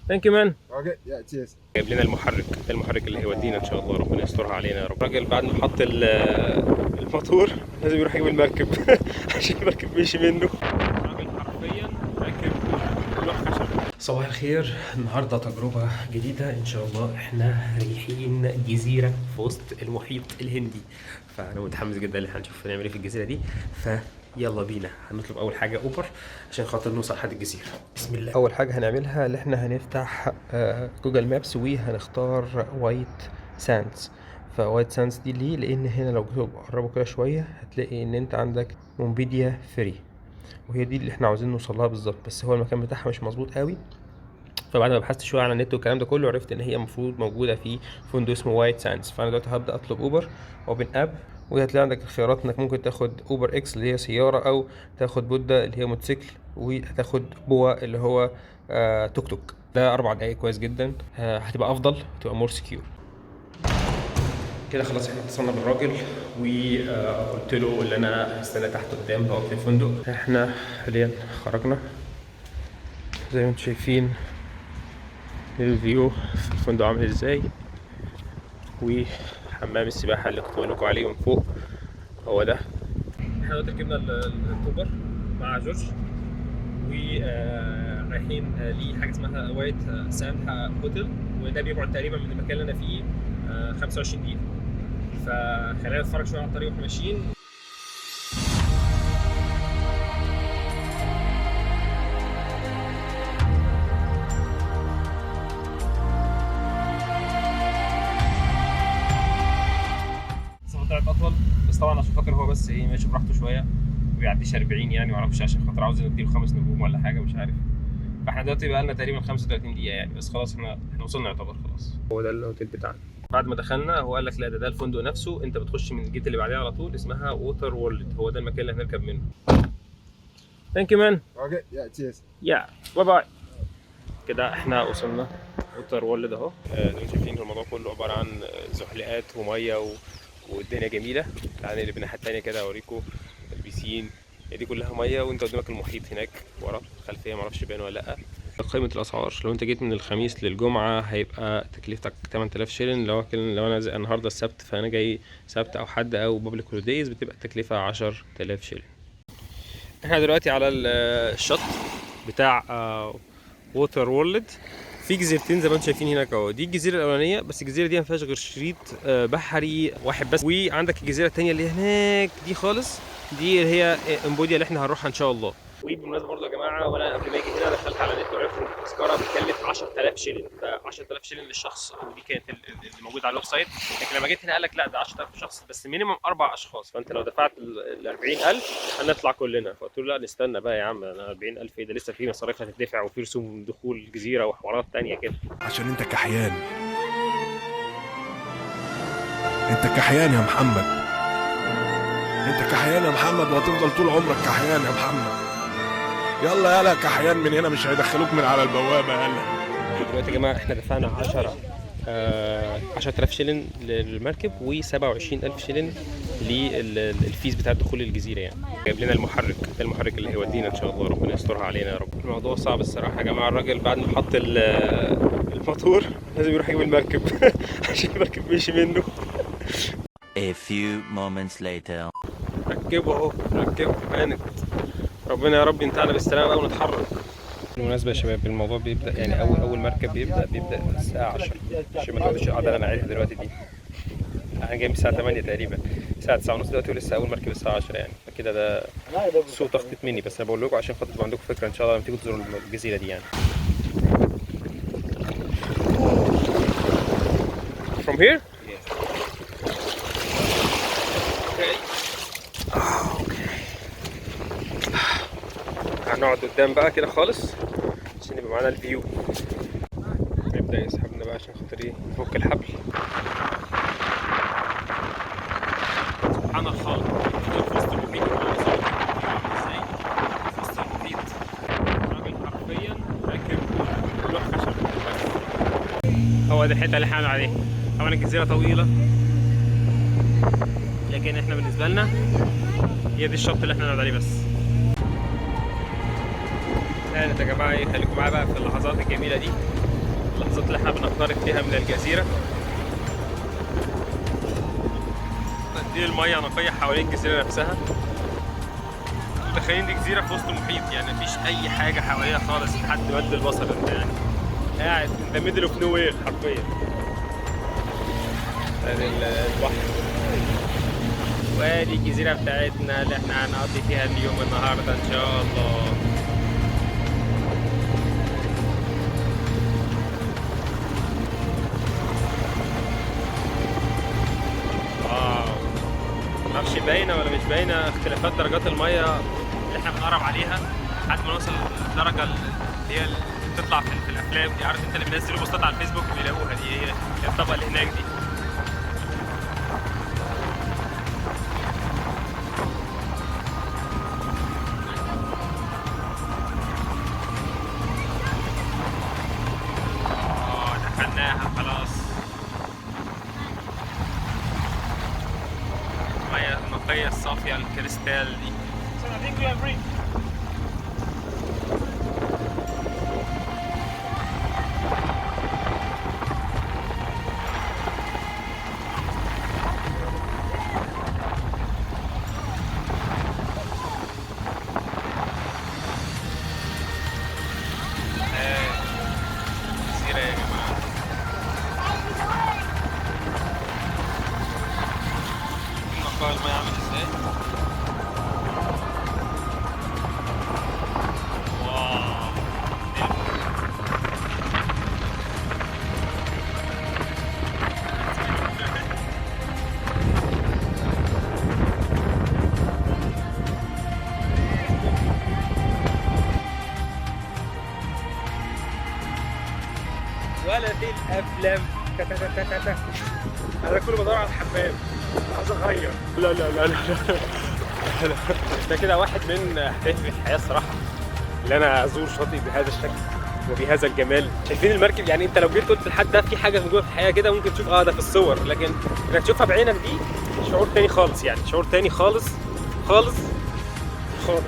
ثانك يو مان. اوكي يا تشيز. جايب لنا المحرك، ده المحرك اللي هيودينا ان شاء الله، ربنا يسترها علينا يا رب. الراجل بعد ما حط الموتور لازم يروح يجيب المركب عشان المركب مشي منه. الراجل حرفيا راكب لوح خشب. صباح الخير، النهارده تجربه جديده ان شاء الله. احنا رايحين جزيره في وسط المحيط الهندي، فانا متحمس جدا ان احنا هنشوف هنعمل ايه في الجزيره دي. يلا بينا. هنطلب اول حاجه اوبر عشان خاطر نوصل لحد الجزيره. بسم الله. اول حاجه هنعملها اللي احنا هنفتح جوجل مابس وهنختار وايت ساندز. فوايت ساندز دي ليه؟ لان هنا لو جيتوا قربوا كده شويه هتلاقي ان انت عندك مومبيديا فري، وهي دي اللي احنا عاوزين نوصل لها بالظبط. بس هو المكان بتاعها مش مظبوط قوي، فبعد ما بحثت شويه على النت والكلام ده كله عرفت ان هي المفروض موجوده في فندق اسمه وايت ساندز. فانا دلوقتي هبدا اطلب اوبر اوبن اب، وهتلاقي عندك الخيارات انك ممكن تاخد اوبر اكس اللي هي سياره، او تاخد بودا اللي هي موتوسيكل، وهتاخد بوا اللي هو توك توك. ده 4 دقايق كويس جدا، هتبقى افضل، هتبقى مور سكيور. كده خلاص احنا اتصلنا بالراجل وقلت له اللي انا هستنى تحت قدام هو في الفندق. احنا حاليا خرجنا زي ما انتم شايفين الفيو في الفندق عامل ازاي، وحمام السباحة اللي كنت بقول لكم عليه من فوق هو ده. احنا دلوقتي ركبنا الكوبر مع جورج ورايحين لحاجة اسمها وايت ساند هوتيل، وده بيبعد تقريبا من المكان اللي انا فيه 25 دقيقة. فخلينا نتفرج شوية على الطريق واحنا ماشيين. طلعت اطول، بس طبعا عشان خاطر هو بس ايه ماشي براحته شويه، ما بيعديش 40 يعني، ما اعرفش، عشان خاطر عاوز نديله 5 نجوم ولا حاجه مش عارف. فاحنا دلوقتي بقى لنا تقريبا 35 دقيقه يعني، بس خلاص احنا وصلنا يعتبر خلاص. هو ده الاوتيل بتاعنا. بعد ما دخلنا هو قال لك لا ده الفندق نفسه، انت بتخش من الجيت اللي بعديه على طول، اسمها ووتر وورلد، هو ده المكان اللي هنركب منه. ثانك يو مان. اوكي يا تشيز. يا باي باي. كده احنا وصلنا ووتر وورلد اهو. زي ما شايفين الموضوع كله عباره عن زحلقات وميه والدنيا جميله. تعالى نقلب الناحيه التانيه كده اوريكم البيسين. هي دي كلها ميه، وانت قدامك المحيط هناك ورا الخلفيه، معرفش باين ولا لا. قائمه الاسعار لو انت جيت من الخميس للجمعه هيبقى تكلفتك 8000 شيلين. لو انا زي النهارده السبت، فانا جاي سبت او حد او بابليك هوليديز، بتبقى التكلفه 10000 شيلين. احنا دلوقتي على الشط بتاع ووتر وورلد. في جزيرتين زي ما انتم شايفين هناك اهو. دي الجزيره الاولانيه، بس الجزيره دي ما فيهاش غير شريط بحري واحد بس. وعندك الجزيره الثانيه اللي هناك دي خالص، دي اللي هي امبوديا اللي احنا هنروحها ان شاء الله. وبالمناسبه برضه يا جماعه، وانا قبل ما اجي هنا دخلت على النت وعرفت ان التذكره بتكلف 10000 شيلين، ف 10000 شيلين للشخص، ودي كانت اللي موجود على الويب سايت. لكن لما جيت هنا قال لك لا ده 10000 شخص بس مينيمم 4 اشخاص، فانت لو دفعت ال 40000 هنطلع كلنا. فقلت له لا نستنى بقى يا عم، انا 40000 ايه ده، لسه في مصاريف هتدفع وفي رسوم دخول الجزيره وحوارات ثانيه كده. عشان انت كحيان، انت كحيان يا محمد، انت كحيان يا محمد، وهتفضل طول عمرك كحيان يا محمد. يلا يلا كحيان، من هنا مش هيدخلوك من على البوابه. يلا دلوقتي يا جماعه احنا دفعنا 10000 شيلين للمركب و27000 شيلين للفيز بتاع دخول الجزيره يعني. جايب لنا المحرك، ده المحرك اللي هيودينا ان شاء الله، ربنا يسترها علينا يا رب. الموضوع صعب الصراحه يا جماعه. الراجل بعد ما حط الموتور لازم يروح يجيب المركب عشان المركب مشي منه. A few moments later. ركبه اهو، ركبه هانت. ربنا يا رب ينتهينا بالسلامه بقى ونتحرك. بالمناسبه يا شباب، الموضوع بيبدا يعني اول مركب بيبدا الساعه 10، عشان ما تقعدوش القعده اللي انا قاعدها دلوقتي دي. انا جاي من الساعه 8 تقريبا، الساعه 9:30 دلوقتي، ولسه اول مركب الساعه 10 يعني. فكده ده سوء تخطيط مني، بس انا بقول لكم عشان خاطر تبقى عندكم فكره ان شاء الله لما تيجوا تزوروا الجزيره دي يعني. From here? هنقعد قدام بقى كده خالص عشان يبقى معانا الفيو. نبدأ يسحبنا بقى عشان خاطر ايه نفك الحبل. سبحان الخالق، في وسط المحيط ازاي؟ في وسط المحيط الراجل حرفيا راكب لوح خشب. هو دي الحتة اللي احنا عليها. طبعا الجزيرة طويلة، لكن احنا بالنسبة لنا هي دي الشط اللي احنا نقعد عليه بس. يا جماعه ايه، خليكم معايا بقى في اللحظات الجميله دي. اللحظات اللي احنا بنقترب فيها من الجزيرة. دي المية نقية حوالين الجزيرة نفسها. متخيلين دي جزيرة في وسط المحيط، يعني مفيش أي حاجة حواليها خالص لحد مد البصر. أنت يعني قاعد in the middle of nowhere حرفيا. ادي البحر، وادي الجزيرة بتاعتنا اللي احنا هنقضي فيها اليوم النهاردة إن شاء الله. معرفش باينة ولا مش باينة اختلافات درجات المية اللي احنا بنقرب عليها لحد ما نوصل للدرجة اللي هي اللي بتطلع في الأفلام دي. عارف انت اللي بينزلوا بوستات على الفيسبوك بيلاقوها دي، هي الطبقة اللي هناك دي. دخلناها خلاص. المية النقية الصافية الكريستال دي. So I think we are free. جزيرة يا جماعة. نقاء المية عامل ازاي؟ واو. ولا دي الافلام. انا كله بدور على الحمام، عايز اغير. لا لا لا لا لا. ده كده واحد من اهدافي في الحياه الصراحه، اللي انا ازور شاطئ بهذا الشكل وبهذا الجمال. شايفين المركب؟ يعني انت لو جيت قلت لحد ده في حاجه موجوده في الحياه كده ممكن تشوف ده في الصور، لكن انك تشوفها بعينك دي شعور تاني خالص، يعني شعور تاني خالص خالص خالص.